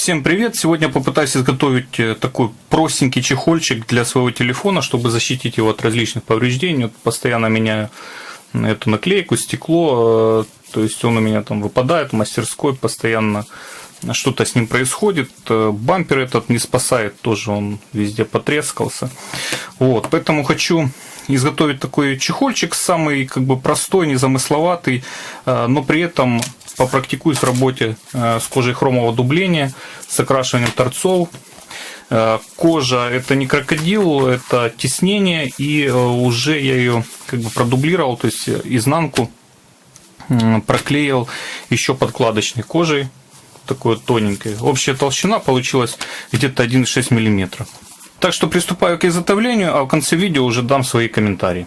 Всем привет! Сегодня попытаюсь изготовить такой простенький чехольчик для своего телефона, чтобы защитить его от различных повреждений. Вот постоянно меняю эту наклейку, стекло, то есть он у меня там выпадает в мастерской, постоянно что-то с ним происходит. Бампер этот не спасает, тоже он везде потрескался. Вот, поэтому хочу изготовить такой чехольчик, самый простой, незамысловатый, но при этом попрактикуюсь в работе с кожей хромового дубления, с окрашиванием торцов. Кожа — это не крокодил, это тиснение, и уже я ее продублировал, то есть изнанку проклеил еще подкладочной кожей, такой тоненькой. Общая толщина получилась где-то 1,6 мм. Так что приступаю к изготовлению, а в конце видео уже дам свои комментарии.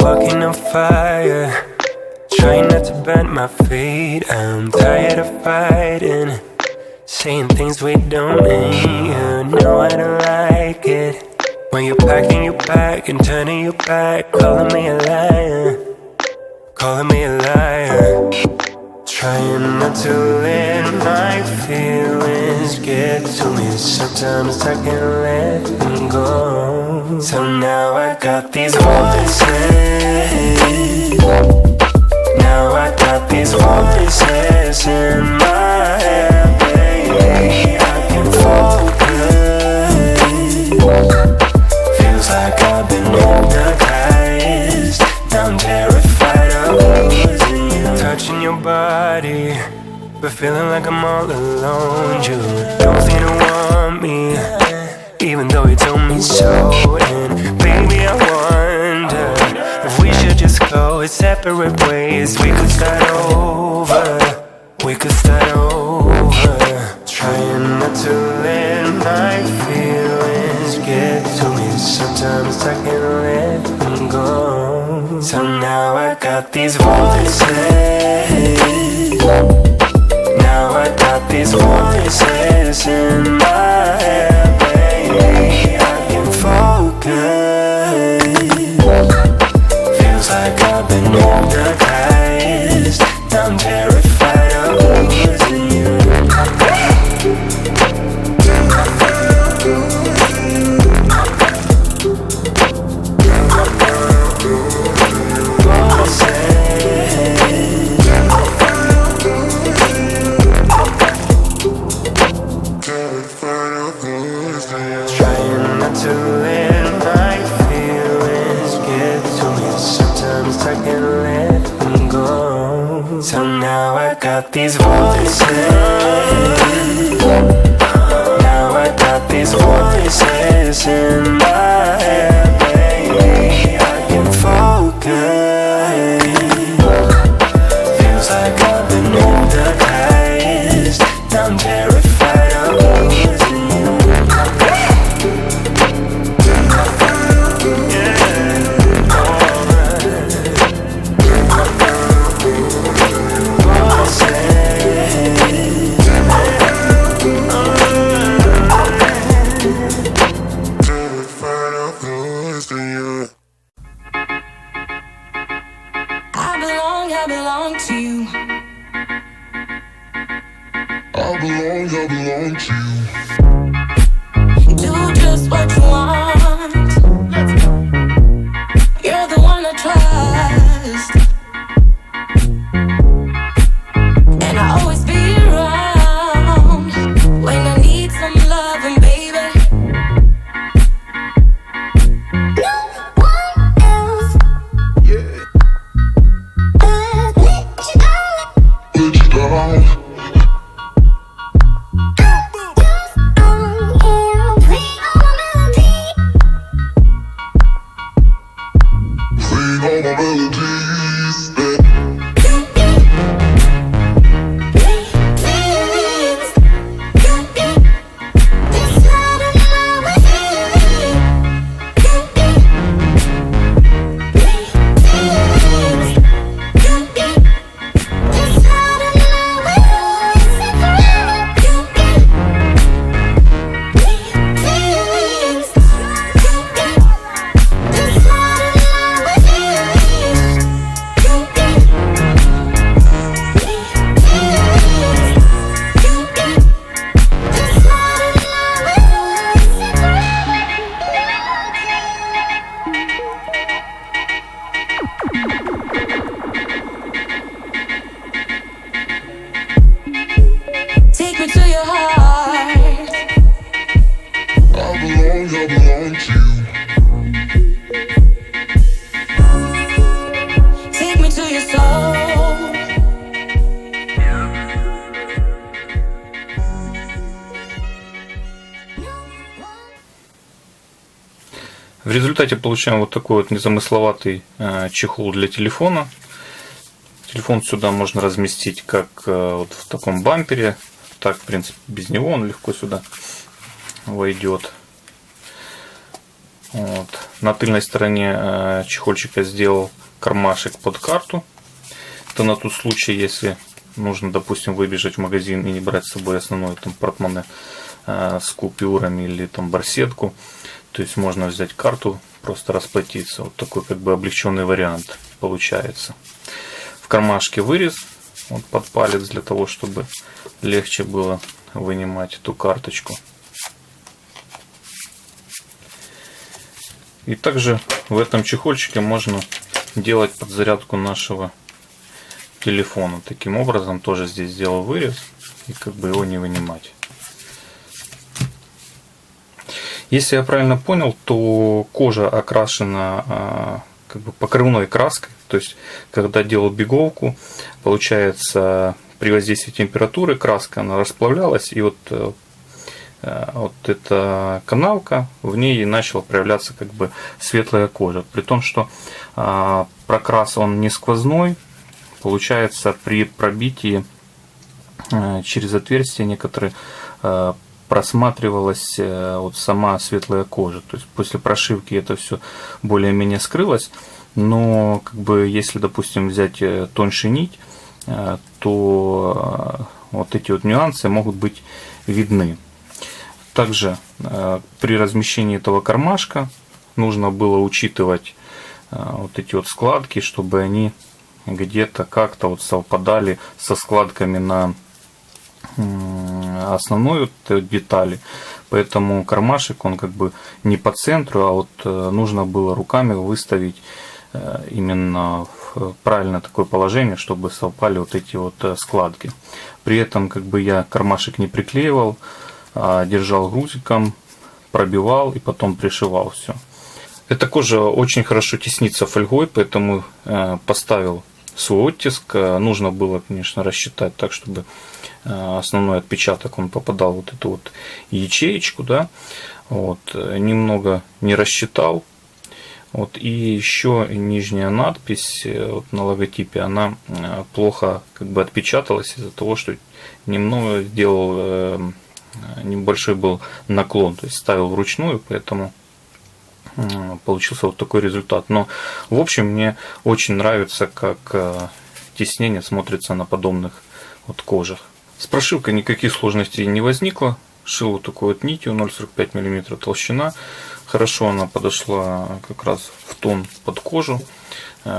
Walking on fire, trying not to burn my feet. I'm tired of fighting, saying things we don't mean. You know I don't like it when you're packing your bag and turning your back, calling me a liar, calling me a liar. Trying not to let my feelings get to me. Sometimes I can't let them go. So now I got these voices. Now I got these voices in my head, baby. I can focus. but feeling like I'm all alone. You don't seem to want me, even though you told me so. And baby, I wonder if we should just go separate ways. We could start over, we could start over. Trying not to let my feelings get to me. Sometimes I can't let them go. So now I got these voices. Now I got these voices in my head, baby. I can focus. Feels like I've been hypnotized. I'm terrified of losing you. Trying not to let my feelings get to me. Sometimes I can't let them go. So now I got these voices. Now I got these voices in my head, baby. I can focus. Feels like I've been hypnotized. I'm terrified of losing you. I belong to you. I belong to you. Do just what you want. You're the one I trust, and I'll always be around when I need some loving, baby. No one else. Yeah. Let you down. Sing all my melodies. Take me to your heart. I belong to you. Take me to your soul. В результате получаем вот такой вот незамысловатый чехол для телефона. Телефон сюда можно разместить как вот в таком бампере, так в принципе без него он легко сюда войдет. Вот. На тыльной стороне чехольчика сделал кармашек под карту. Это на тот случай, если нужно, допустим, выбежать в магазин и не брать с собой основное там портмоне с купюрами или там барсетку. То есть можно взять карту, просто расплатиться. Вот такой как бы облегченный вариант получается. В кармашке вырез вот под палец для того, чтобы легче было вынимать эту карточку. И также в этом чехольчике можно делать подзарядку нашего телефона. Таким образом тоже здесь сделал вырез и как бы его не вынимать. Если я правильно понял, то кожа окрашена как бы покрывной краской. То есть, когда делал беговку, получается, при воздействии температуры краска она расплавлялась, и вот эта канавка, в ней начала проявляться как бы светлая кожа. При том, что прокрас он не сквозной, получается при пробитии через отверстия некоторые просматривалась вот сама светлая кожа. То есть после прошивки это все более-менее скрылось, но как бы если, допустим, взять тоньше нить, то вот эти вот нюансы могут быть видны. Также при размещении этого кармашка нужно было учитывать вот эти вот складки, чтобы они где-то как-то вот совпадали со складками на основной вот детали. Поэтому кармашек он как бы не по центру, а вот нужно было руками выставить именно в правильное такое положение, чтобы совпали вот эти вот складки. При этом как бы я кармашек не приклеивал, держал грузиком, пробивал и потом пришивал все. Эта кожа очень хорошо теснится фольгой, поэтому поставил свой оттиск. Нужно было, конечно, рассчитать так, чтобы основной отпечаток он попадал в вот эту вот ячеечку, да. Вот. Немного не рассчитал. Вот. И еще нижняя надпись вот на логотипе, она плохо как бы отпечаталась из-за того, что немного сделал небольшой был наклон, то есть ставил вручную, поэтому получился вот такой результат. Но в общем мне очень нравится, как тиснение смотрится на подобных вот кожах. С прошивкой никаких сложностей не возникло. Шил вот такой вот нитью 0,45 мм толщина. Хорошо она подошла как раз в тон под кожу.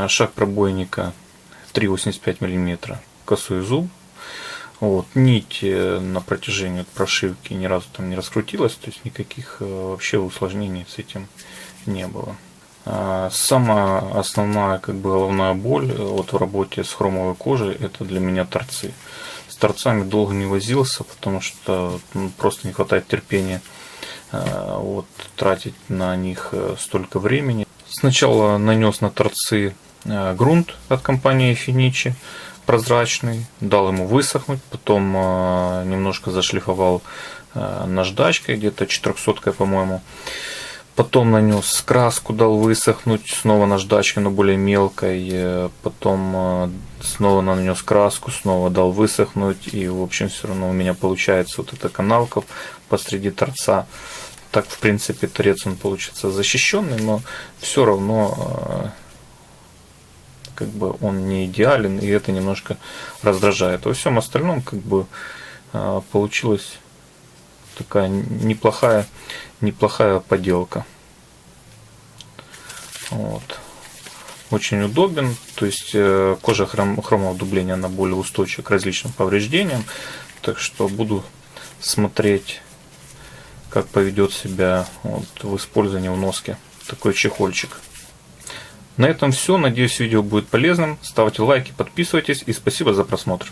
Шаг пробойника 3,85 мм, косой зуб. Вот. Нить на протяжении прошивки ни разу там не раскрутилась, то есть никаких вообще усложнений с этим не было. Самая основная как бы головная боль вот в работе с хромовой кожей — это для меня торцы. С торцами долго не возился, потому что просто не хватает терпения вот, тратить на них столько времени. Сначала нанес на торцы грунт от компании Finichi, прозрачный, дал ему высохнуть, потом немножко зашлифовал наждачкой, где-то 400-кой, по-моему. Потом нанес краску, дал высохнуть, снова наждачкой, но более мелкой. Потом снова нанес краску, снова дал высохнуть. И, в общем, все равно у меня получается вот эта канавка посреди торца. Так, в принципе, торец он получится защищенный, но все равно как бы он не идеален, и это немножко раздражает. Во всем остальном как бы получилась такая неплохая поделка. Вот. Очень удобен, то есть кожа хромового дубления она более устойчива к различным повреждениям, так что буду смотреть, как поведет себя вот в использовании в носке такой чехольчик. На этом все. Надеюсь, видео будет полезным. Ставьте лайки, подписывайтесь и спасибо за просмотр.